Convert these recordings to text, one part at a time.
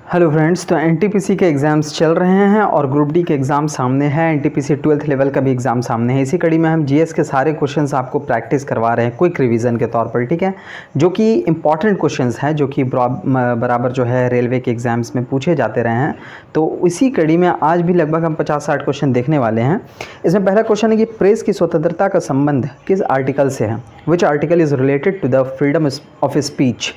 Hello friends, तो NTPC के exams चल रहे हैं और ग्रुप डी के एग्ज़ाम सामने है। एनटीपीसी 12th लेवल का भी एग्ज़ाम सामने है। इसी कड़ी में हम जीएस के सारे क्वेश्चंस आपको प्रैक्टिस करवा रहे हैं क्विक रिवीजन के तौर पर, ठीक है, जो कि इंपॉर्टेंट क्वेश्चंस हैं, जो कि बराबर जो है रेलवे के एग्ज़ाम्स में पूछे जाते रहे हैं। तो इसी कड़ी में आज भी लगभग हम 50-60 क्वेश्चन देखने वाले हैं। इसमें पहला क्वेश्चन है कि प्रेस की स्वतंत्रता का संबंध किस आर्टिकल से है। Which article is related to the freedom of speech.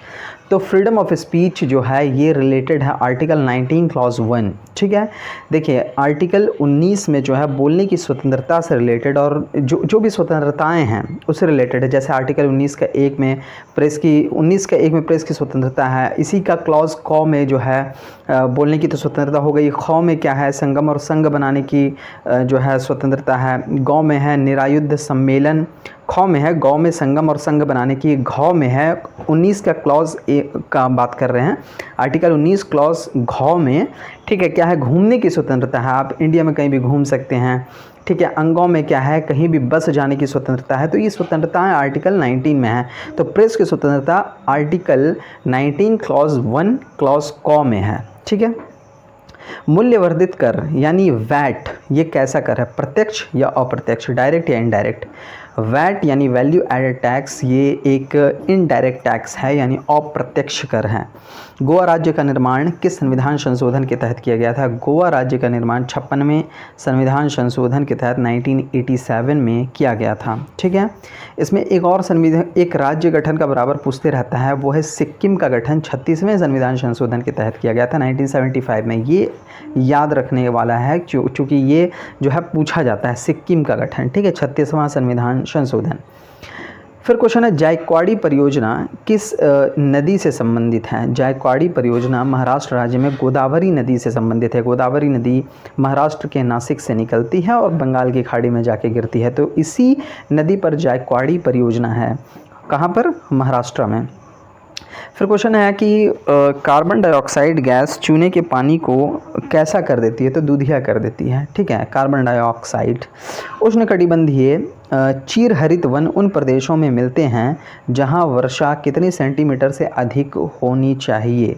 तो फ्रीडम ऑफ स्पीच जो है ये रिलेटेड है आर्टिकल 19 क्लॉज 1, ठीक है। देखिए आर्टिकल 19 में जो है बोलने की स्वतंत्रता से रिलेटेड और जो भी स्वतंत्रताएं हैं उससे रिलेटेड है। जैसे आर्टिकल 19 का 1 में प्रेस की स्वतंत्रता है। इसी का क्लॉज क में जो है बोलने की तो स्वतंत्रता हो गई। ख में क्या है, संगम और संघ बनाने की जो है स्वतंत्रता है। ग में है निरायुद्ध सम्मेलन। ख में है गौ में संगम और संघ बनाने की। घ में है 19 का क्लॉज का बात कर रहे हैं, आर्टिकल 19 क्लॉज घ में, ठीक है, क्या है, घूमने की स्वतंत्रता है। आप इंडिया में कहीं भी घूम सकते हैं, ठीक है। अंगों में क्या है, कहीं भी बस जाने की स्वतंत्रता है। तो ये स्वतंत्रताएं आर्टिकल 19 में है। तो प्रेस की स्वतंत्रता आर्टिकल 19 क्लॉज 1 क्लॉज क में है, ठीक है। मूल्यवर्धित कर यानी वैट, ये कैसा कर है, प्रत्यक्ष या अप्रत्यक्ष, डायरेक्ट या इनडायरेक्ट। वैट यानी वैल्यू एडेड टैक्स, ये एक इनडायरेक्ट टैक्स है यानी अप्रत्यक्ष कर है। गोवा राज्य का निर्माण किस संविधान संशोधन के तहत किया गया था। गोवा राज्य का निर्माण 56वें संविधान संशोधन के तहत 1987 में किया गया था, ठीक है। इसमें एक और एक राज्य गठन का बराबर पूछते रहता है, वो है सिक्किम का गठन 36वें संविधान संशोधन के तहत किया गया था 1975 में। ये याद रखने वाला है चूँकि ये जो है पूछा जाता है, सिक्किम का गठन, ठीक है, 36वां संविधान संशोधन। फिर क्वेश्चन है जायकवाड़ी परियोजना किस नदी से संबंधित है। जायकवाड़ी परियोजना महाराष्ट्र राज्य में गोदावरी नदी से संबंधित है। गोदावरी नदी महाराष्ट्र के नासिक से निकलती है और बंगाल की खाड़ी में जाके गिरती है। तो इसी नदी पर जायकवाड़ी परियोजना है। कहाँ पर, महाराष्ट्र में। फिर क्वेश्चन है कि कार्बन डाइऑक्साइड गैस चूने के पानी को कैसा कर देती है। तो दूधिया कर देती है, ठीक है। Carbon dioxide. उष्णकटिबंधीय चीर हरित वन उन प्रदेशों में मिलते हैं जहां वर्षा कितने सेंटीमीटर से अधिक होनी चाहिए,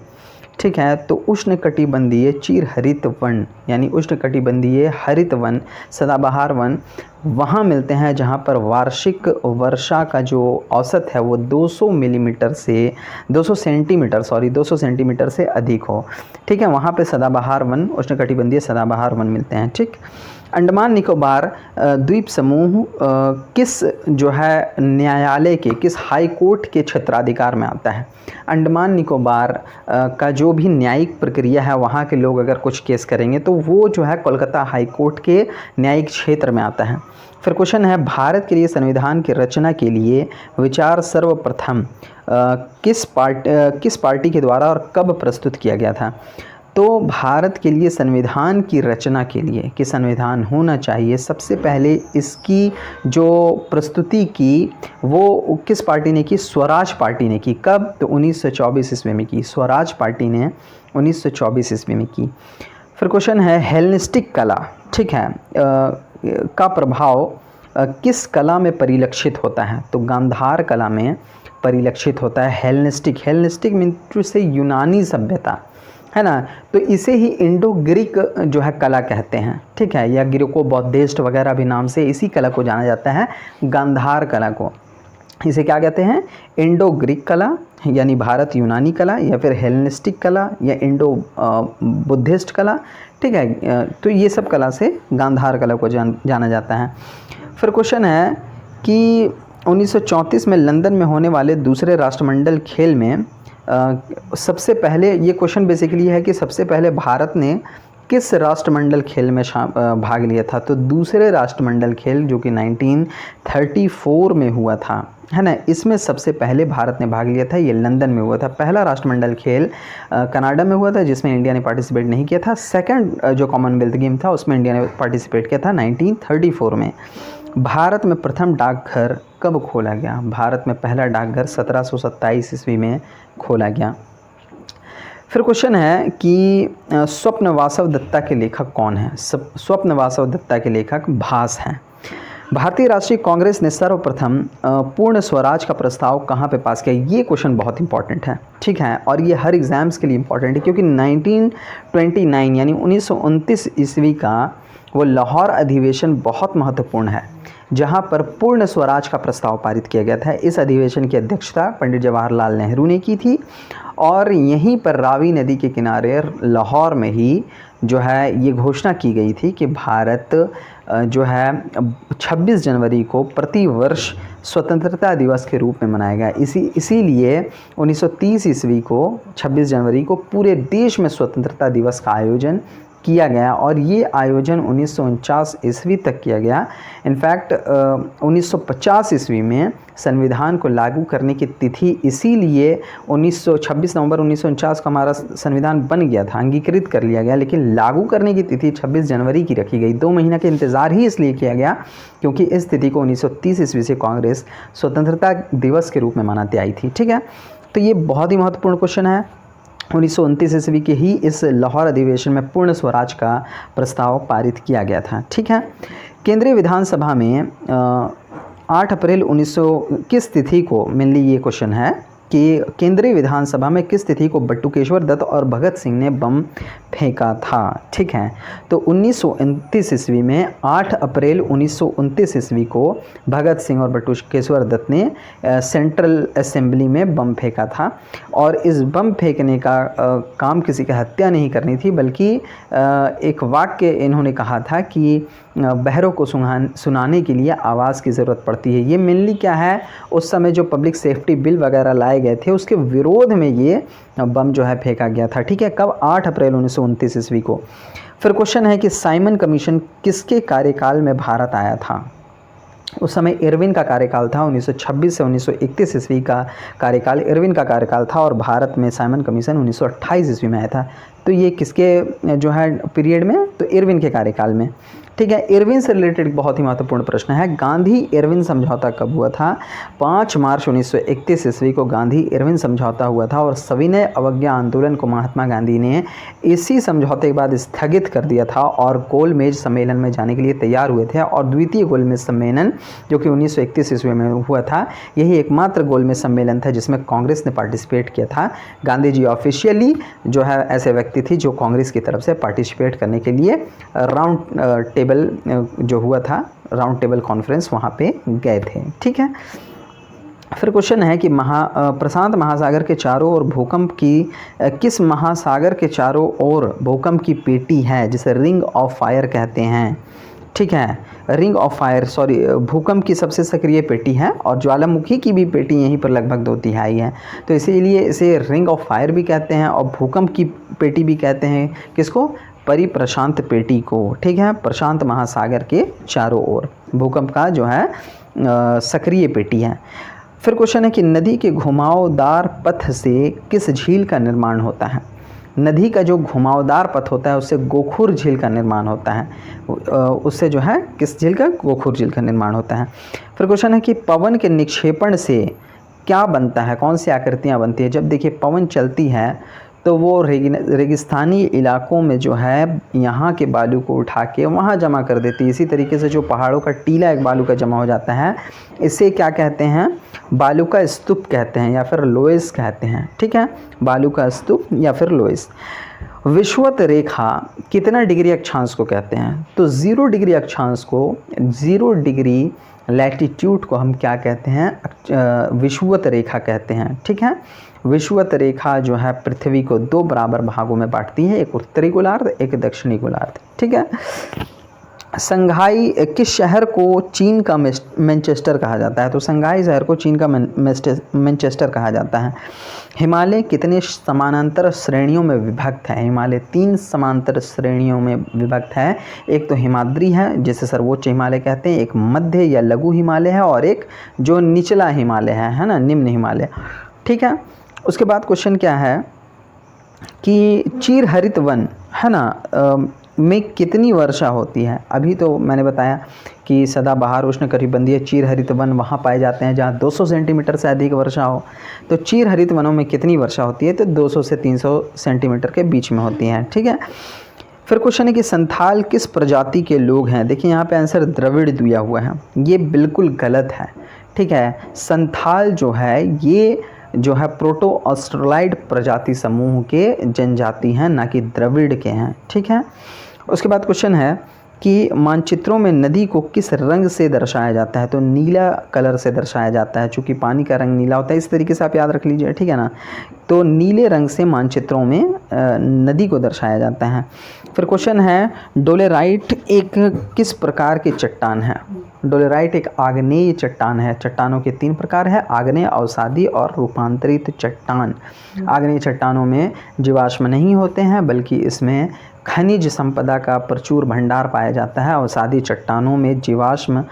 ठीक है। तो उष्णकटिबंधीय चीर हरित वन यानी उष्णकटिबंधीय हरित वन, सदाबहार वन, वहाँ मिलते हैं जहाँ पर वार्षिक वर्षा का जो औसत है वो 200 सेंटीमीटर से अधिक हो, ठीक है। वहाँ पे सदाबहार वन, उष्णकटिबंधीय सदाबहार वन मिलते हैं, ठीक। अंडमान निकोबार द्वीप समूह किस जो है न्यायालय के, किस हाई कोर्ट के क्षेत्राधिकार में आता है। अंडमान निकोबार का जो भी न्यायिक प्रक्रिया है, वहाँ के लोग अगर कुछ केस करेंगे तो वो जो है कोलकाता हाई कोर्ट के न्यायिक क्षेत्र में आता है। फिर क्वेश्चन है भारत के लिए संविधान की रचना के लिए विचार सर्वप्रथम किस पार्टी के द्वारा और कब प्रस्तुत किया गया था। तो भारत के लिए संविधान की रचना के लिए कि संविधान होना चाहिए, सबसे पहले इसकी जो प्रस्तुति की वो किस पार्टी ने की, स्वराज पार्टी ने की। कब, तो 1924 ईस्वी में की। स्वराज पार्टी ने 1924 ईस्वी में की। फिर क्वेश्चन है हेलेनिस्टिक कला, ठीक है, का प्रभाव किस कला में परिलक्षित होता है। तो गांधार कला में परिलक्षित होता है। हेलेनिस्टिक मीन्स से यूनानी सभ्यता, है ना। तो इसे ही इंडो ग्रीक जो है कला कहते हैं, ठीक है, या ग्रीको बौद्धिस्ट वगैरह भी नाम से इसी कला को जाना जाता है। गांधार कला को इसे क्या कहते हैं, इंडो ग्रीक कला यानी भारत यूनानी कला, या फिर हेलेनिस्टिक कला या इंडो बुद्धिस्ट कला, ठीक है। तो ये सब कला से गांधार कला को जाना जाता है। फिर क्वेश्चन है कि 1934 में लंदन में होने वाले दूसरे राष्ट्रमंडल खेल में सबसे पहले, ये क्वेश्चन बेसिकली है कि सबसे पहले भारत ने किस राष्ट्रमंडल खेल में भाग लिया था। तो दूसरे राष्ट्रमंडल खेल जो कि 1934 में हुआ था, है ना, इसमें सबसे पहले भारत ने भाग लिया था। ये लंदन में हुआ था। पहला राष्ट्रमंडल खेल कनाडा में हुआ था जिसमें इंडिया ने पार्टिसिपेट नहीं किया था। सेकंड जो कॉमनवेल्थ गेम था उसमें इंडिया ने पार्टिसिपेट किया था 1934 में। भारत में प्रथम डाकघर कब खोला गया। भारत में पहला डाकघर 1727 ईस्वी में खोला गया। फिर क्वेश्चन है कि स्वप्न वासव दत्ता के लेखक कौन है। स्वप्न वासव दत्ता के लेखक भास हैं। भारतीय राष्ट्रीय कांग्रेस ने सर्वप्रथम पूर्ण स्वराज का प्रस्ताव कहाँ पे पास किया? ये क्वेश्चन बहुत इंपॉर्टेंट है, ठीक है, और ये हर एग्ज़ाम्स के लिए इंपॉर्टेंट है क्योंकि 1929 यानी 1929 ईस्वी का वो लाहौर अधिवेशन बहुत महत्वपूर्ण है, जहाँ पर पूर्ण स्वराज का प्रस्ताव पारित किया गया था। इस अधिवेशन की अध्यक्षता पंडित जवाहरलाल नेहरू ने की थी और यहीं पर रावी नदी के किनारे लाहौर में ही जो है ये घोषणा की गई थी कि भारत जो है 26 जनवरी को प्रतिवर्ष स्वतंत्रता दिवस के रूप में मनाएगा। इसीलिए 1930 ईस्वी को 26 जनवरी को पूरे देश में स्वतंत्रता दिवस का आयोजन किया गया और ये आयोजन 1949 ईस्वी तक किया गया। इनफैक्ट 1950 ईस्वी में संविधान को लागू करने की तिथि इसीलिए 26 नवंबर 1949 को हमारा संविधान बन गया था, अंगीकृत कर लिया गया, लेकिन लागू करने की तिथि 26 जनवरी की रखी गई। 2 महीना का इंतज़ार ही इसलिए किया गया क्योंकि इस तिथि को 1930 ईस्वी से कांग्रेस स्वतंत्रता दिवस के रूप में मनाती आई थी, ठीक है। तो ये बहुत ही महत्वपूर्ण क्वेश्चन है। 1929 ईस्वी के ही इस लाहौर अधिवेशन में पूर्ण स्वराज का प्रस्ताव पारित किया गया था, ठीक है। केंद्रीय विधानसभा में 8 अप्रैल 1900 किस तिथि को, मेनली ये क्वेश्चन है कि केंद्रीय विधानसभा में किस तिथि को बटुकेश्वर दत्त और भगत सिंह ने बम फेंका था, ठीक है। तो 1929 ईस्वी में 8 अप्रैल 1929 ईस्वी को भगत सिंह और बटुकेश्वर दत्त ने सेंट्रल असेंबली में बम फेंका था और इस बम फेंकने का काम किसी की हत्या नहीं करनी थी, बल्कि एक वाक्य इन्होंने कहा था कि बहरों को सुनाने के लिए आवाज़ की ज़रूरत पड़ती है। ये मेनली क्या है, उस समय जो पब्लिक सेफ्टी बिल वगैरह लाए गए थे उसके विरोध में ये बम जो है फेंका गया था, ठीक है। कब? 8 अप्रैल 1929 ईस्वी को। फिर क्वेश्चन है कि साइमन कमीशन किसके कार्यकाल में भारत आया था? उस समय इरविन का कार्यकाल था। 1926 से 1931 ईस्वी का कार्यकाल इरविन का कार्यकाल था और भारत में साइमन कमीशन 1928 ईस्वी में आया था। तो ये किसके जो है पीरियड में? तो इरविन के कार्यकाल में, ठीक है। इरविन से रिलेटेड बहुत ही महत्वपूर्ण प्रश्न है, गांधी इरविन समझौता कब हुआ था? 5 मार्च 1931 ईस्वी को गांधी इरविन समझौता हुआ था और सविनय अवज्ञा आंदोलन को महात्मा गांधी ने इसी समझौते के बाद स्थगित कर दिया था और गोलमेज सम्मेलन में जाने के लिए तैयार हुए थे। और द्वितीय गोलमेज सम्मेलन जो कि 1931 ईस्वी में हुआ था, यही एकमात्र गोलमेज सम्मेलन था जिसमें कांग्रेस ने पार्टिसिपेट किया था। गांधी जी ऑफिशियली जो है ऐसे व्यक्ति थी जो कांग्रेस की तरफ से पार्टिसिपेट करने के लिए राउंड टेबल जो हुआ था, राउंड टेबल कॉन्फ्रेंस, वहाँ पे गए थे, ठीक है। फिर क्वेश्चन है कि प्रशांत महासागर के चारों ओर भूकंप की किस महासागर के चारों ओर भूकंप की पेटी है जिसे रिंग ऑफ फायर कहते हैं, ठीक है। रिंग ऑफ फायर, सॉरी, भूकंप की सबसे सक्रिय पेटी है और ज्वालामुखी की भी पेटी यहीं पर लगभग 2/3 है, तो इसीलिए इसे रिंग ऑफ फायर भी कहते हैं और भूकंप की पेटी भी कहते हैं। किसको? परिप्रशांत पेटी को, ठीक है। प्रशांत महासागर के चारों ओर भूकंप का जो है सक्रिय पेटी है। फिर क्वेश्चन है कि नदी के घुमावदार पथ से किस झील का निर्माण होता है? नदी का जो घुमावदार पथ होता है उससे गोखुर झील का निर्माण होता है। उससे जो है किस झील का? गोखुर झील का निर्माण होता है। फिर क्वेश्चन है कि पवन के निक्षेपण से क्या बनता है, कौन सी आकृतियाँ बनती है? जब देखिए पवन चलती है तो वो रेगिस्तानी इलाकों में जो है यहाँ के बालू को उठा के वहाँ जमा कर देती है। इसी तरीके से जो पहाड़ों का टीला एक बालू का जमा हो जाता है, इसे क्या कहते हैं? बालू का स्तूप कहते हैं या फिर लोएस कहते हैं, ठीक है। बालू का स्तूप या फिर लोएस। विषुवत रेखा कितना डिग्री अक्षांश को कहते हैं? तो 0 डिग्री अक्षांश को, 0 डिग्री लैटिट्यूड को हम क्या कहते हैं? विषुवत रेखा कहते हैं, ठीक है। विषुवत रेखा जो है पृथ्वी को 2 बराबर भागों में बांटती है, एक उत्तरी गोलार्ध, एक दक्षिणी गोलार्ध, ठीक है। संघाई किस शहर को चीन का मैनचेस्टर कहा जाता है? तो संघाई शहर को चीन का मैनचेस्टर कहा जाता है। हिमालय कितने समानांतर श्रेणियों में विभक्त है? हिमालय 3 समांतर श्रेणियों में विभक्त है। एक तो हिमाद्री है जिसे सर्वोच्च हिमालय कहते हैं, एक मध्य या लघु हिमालय है और एक जो निचला हिमालय है ना, निम्न हिमालय, ठीक है। उसके बाद क्वेश्चन क्या है कि चीर हरित वन है ना में कितनी वर्षा होती है? अभी तो मैंने बताया कि सदाबहार उष्णकटिबंधीय चीर हरित वन वहाँ पाए जाते हैं जहाँ 200 सेंटीमीटर से अधिक वर्षा हो। तो चीर हरित वनों में कितनी वर्षा होती है? तो 200 से 300 सेंटीमीटर के बीच में होती है, ठीक है। फिर क्वेश्चन है कि संथाल किस प्रजाति के लोग हैं। देखिए यहाँ पे आंसर द्रविड़ दिया हुआ है, ये बिल्कुल गलत है। ठीक है, संथाल जो है ये जो है प्रोटो ऑस्ट्रेलाइड प्रजाति समूह के जनजाति हैं, ना कि द्रविड़ के हैं। ठीक है, उसके बाद क्वेश्चन है कि मानचित्रों में नदी को किस रंग से दर्शाया जाता है। तो नीला कलर से दर्शाया जाता है, चूँकि पानी का रंग नीला होता है, इस तरीके से आप याद रख लीजिए। ठीक है ना, तो नीले रंग से मानचित्रों में नदी को दर्शाया जाता है। फिर क्वेश्चन है डोलेराइट एक किस प्रकार की चट्टान है। डोलेराइट एक आग्नेय चट्टान है। चट्टानों के 3 प्रकार है, आग्नेय, अवसादी और रूपांतरित चट्टान। आग्नेय चट्टानों में जीवाश्म नहीं होते हैं, बल्कि इसमें खनिज संपदा का प्रचुर भंडार पाया जाता है। अवसादी चट्टानों में जीवाश्म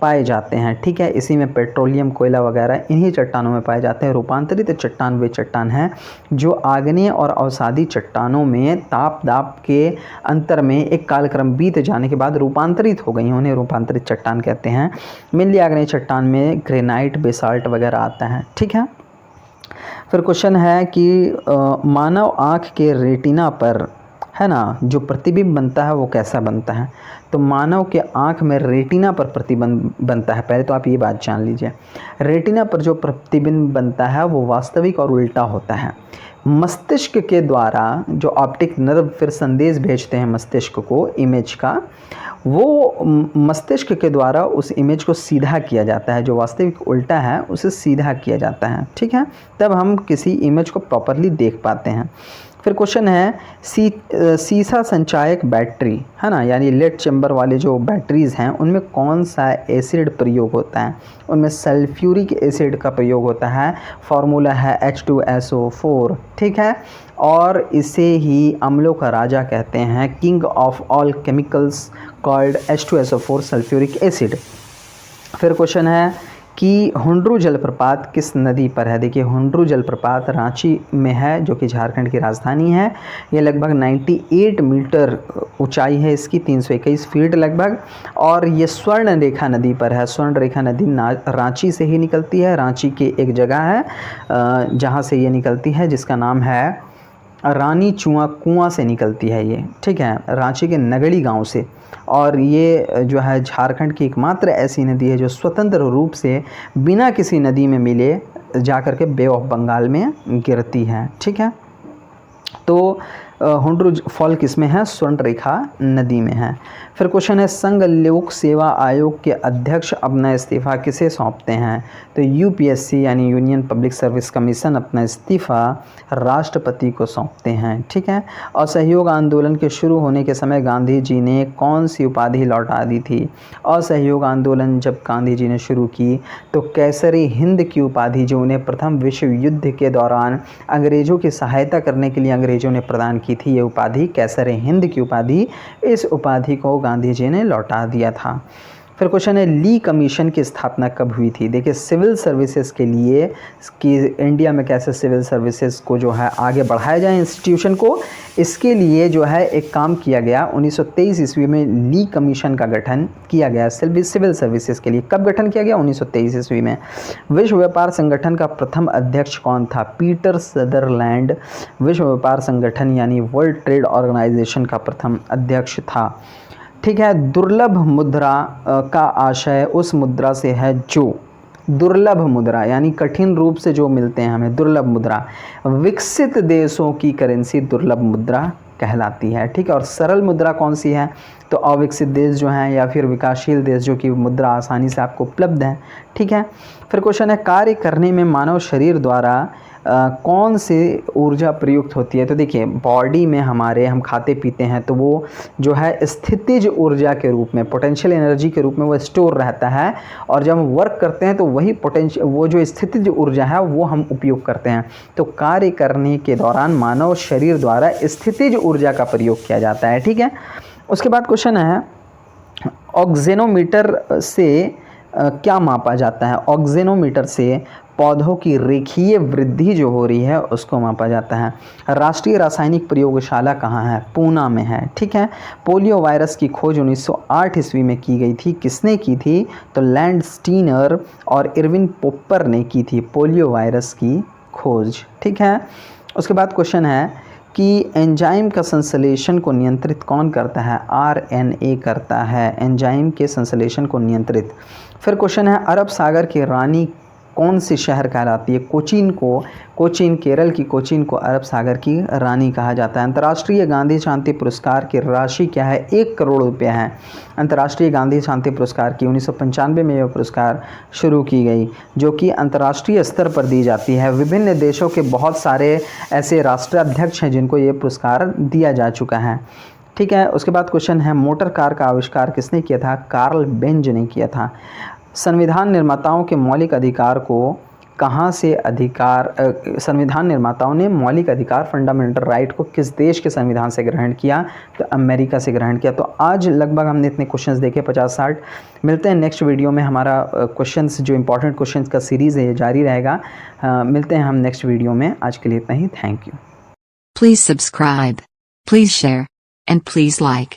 पाए जाते हैं। ठीक है, इसी में पेट्रोलियम, कोयला वगैरह इन्हीं चट्टानों में पाए जाते हैं। रूपांतरित चट्टान वे चट्टान हैं जो आग्नेय और अवसादी चट्टानों में ताप दाब के अंतर में एक कालक्रम बीत जाने के बाद रूपांतरित हो गई, उन्हें रूपांतरित चट्टान कहते हैं। मेनली आग्नेय चट्टान में ग्रेनाइट, बेसाल्ट वगैरह आता है। ठीक है, फिर क्वेश्चन है कि मानव आँख के रेटिना पर है ना जो प्रतिबिंब बनता है वो कैसा बनता है। तो मानव के आँख में रेटिना पर प्रतिबिंब बनता है। पहले तो आप ये बात जान लीजिए, रेटिना पर जो प्रतिबिंब बनता है वो वास्तविक और उल्टा होता है। मस्तिष्क के द्वारा जो ऑप्टिक नर्व फिर संदेश भेजते हैं मस्तिष्क को इमेज का, वो मस्तिष्क के द्वारा उस इमेज को सीधा किया जाता है। जो वास्तविक उल्टा है उसे सीधा किया जाता है। ठीक है, तब हम किसी इमेज को प्रॉपरली देख पाते हैं। फिर क्वेश्चन है सीसा संचायक बैटरी है ना, यानी लेड चैम्बर वाले जो बैटरीज़ हैं उनमें कौन सा एसिड प्रयोग होता है। उनमें सल्फ्यूरिक एसिड का प्रयोग होता है। फार्मूला है H2SO4। ठीक है, और इसे ही अम्लों का राजा कहते हैं, king of all chemicals called H2SO4 sulphuric acid. फिर क्वेश्चन है कि हुंड्रू जलप्रपात किस नदी पर है। देखिए हुंड्रू जलप्रपात रांची में है, जो कि झारखंड की राजधानी है। ये लगभग 98 मीटर ऊंचाई है इसकी, 321 फीट लगभग, और ये स्वर्ण रेखा नदी पर है। स्वर्ण रेखा नदी रांची से ही निकलती है। रांची की एक जगह है जहाँ से ये निकलती है, जिसका नाम है रानी चुआ कुआं से निकलती है ये। ठीक है, रांची के नगड़ी गांव से। और ये जो है झारखंड की एकमात्र ऐसी नदी है जो स्वतंत्र रूप से बिना किसी नदी में मिले जाकर के बे ऑफ बंगाल में गिरती है। ठीक है, तो हुंड्रू फॉल किस में है, स्वर्ण रेखा नदी में है। फिर क्वेश्चन है संघ लोक सेवा आयोग के अध्यक्ष अपना इस्तीफा किसे सौंपते हैं। तो यूपीएससी यानी यूनियन पब्लिक सर्विस कमीशन अपना इस्तीफा राष्ट्रपति को सौंपते हैं। ठीक है, असहयोग आंदोलन के शुरू होने के समय गांधी जी ने कौन सी उपाधि लौटा दी थी। असहयोग आंदोलन जब गांधी जी ने शुरू की तो कैसरे हिंद की उपाधि, जो उन्हें प्रथम विश्व युद्ध के दौरान अंग्रेज़ों की सहायता करने के लिए अंग्रेज़ों ने प्रदान की थी, ये उपाधि कैसरे हिंद की उपाधि, इस उपाधि को गांधी जी ने लौटा दिया था। फिर क्वेश्चन है ली कमीशन की स्थापना कब हुई थी। देखिए सिविल सर्विसेज के लिए कि इंडिया में कैसे सिविल सर्विसेज को जो है आगे बढ़ाया जाए इंस्टीट्यूशन को, इसके लिए जो है एक काम किया गया। 1923 ईस्वी में ली कमीशन का गठन किया गया सिविल सर्विसेज के लिए। कब गठन किया गया, 1923 ईस्वी में। विश्व व्यापार संगठन का प्रथम अध्यक्ष कौन था, पीटर सदरलैंड विश्व व्यापार संगठन यानी वर्ल्ड ट्रेड ऑर्गेनाइजेशन का प्रथम अध्यक्ष था। ठीक है, दुर्लभ मुद्रा का आशय उस मुद्रा से है जो, दुर्लभ मुद्रा यानी कठिन रूप से जो मिलते हैं हमें, दुर्लभ मुद्रा। विकसित देशों की करेंसी दुर्लभ मुद्रा कहलाती है। ठीक है, और सरल मुद्रा कौन सी है, तो अविकसित देश जो हैं या फिर विकासशील देश जो कि मुद्रा आसानी से आपको उपलब्ध है। ठीक है, फिर क्वेश्चन है कार्य करने में मानव शरीर द्वारा कौन सी ऊर्जा प्रयुक्त होती है। तो देखिए बॉडी में हमारे हम खाते पीते हैं तो वो जो है स्थितिज ऊर्जा के रूप में, पोटेंशियल एनर्जी के रूप में वो स्टोर रहता है, और जब हम वर्क करते हैं तो वही वो जो स्थितिज ऊर्जा है वो हम उपयोग करते हैं। तो कार्य करने के दौरान मानव शरीर द्वारा स्थितिज ऊर्जा का प्रयोग किया जाता है। ठीक है, उसके बाद क्वेश्चन है ऑक्सीनोमीटर से क्या मापा जाता है। ऑक्सीनोमीटर से पौधों की रेखीय वृद्धि जो हो रही है उसको मापा जाता है। राष्ट्रीय रासायनिक प्रयोगशाला कहाँ है, पूना में है। ठीक है, पोलियो वायरस की खोज 1908 ईस्वी में की गई थी। किसने की थी, तो लैंडस्टीनर और इरविन पोपर ने की थी पोलियो वायरस की खोज। ठीक है, उसके बाद क्वेश्चन है कि एंजाइम का संश्लेषण को नियंत्रित कौन करता है? आरएनए करता है एंजाइम के संश्लेषण को नियंत्रित। फिर क्वेश्चन है, अरब सागर की रानी कौन सी शहर कहलाती है? कोचीन, केरल की कोचीन को अरब सागर की रानी कहा जाता है। अंतर्राष्ट्रीय गांधी शांति पुरस्कार की राशि क्या है? 1 करोड़ रुपया है। अंतर्राष्ट्रीय गांधी शांति पुरस्कार की 1995 में यह पुरस्कार शुरू की गई, जो कि अंतर्राष्ट्रीय स्तर पर दी जाती है। विभिन्न देशों के बहुत सारे ऐसे राष्ट्राध्यक्ष हैं जिनको ये पुरस्कार दिया जा चुका है। ठीक है, उसके बाद क्वेश्चन है, मोटर कार का आविष्कार किसने किया था? कार्ल बेंज ने किया था। संविधान निर्माताओं के मौलिक अधिकार को कहाँ से संविधान निर्माताओं ने मौलिक अधिकार फंडामेंटल राइट को किस देश के संविधान से ग्रहण किया? तो अमेरिका से ग्रहण किया। तो आज लगभग हमने इतने क्वेश्चंस देखे 50-60। मिलते हैं नेक्स्ट वीडियो में। हमारा क्वेश्चंस जो इंपॉर्टेंट क्वेश्चंस का सीरीज़ है ये जारी रहेगा। मिलते हैं हम नेक्स्ट वीडियो में। आज के लिए इतना ही। Thank you. Please subscribe, please share, and please like.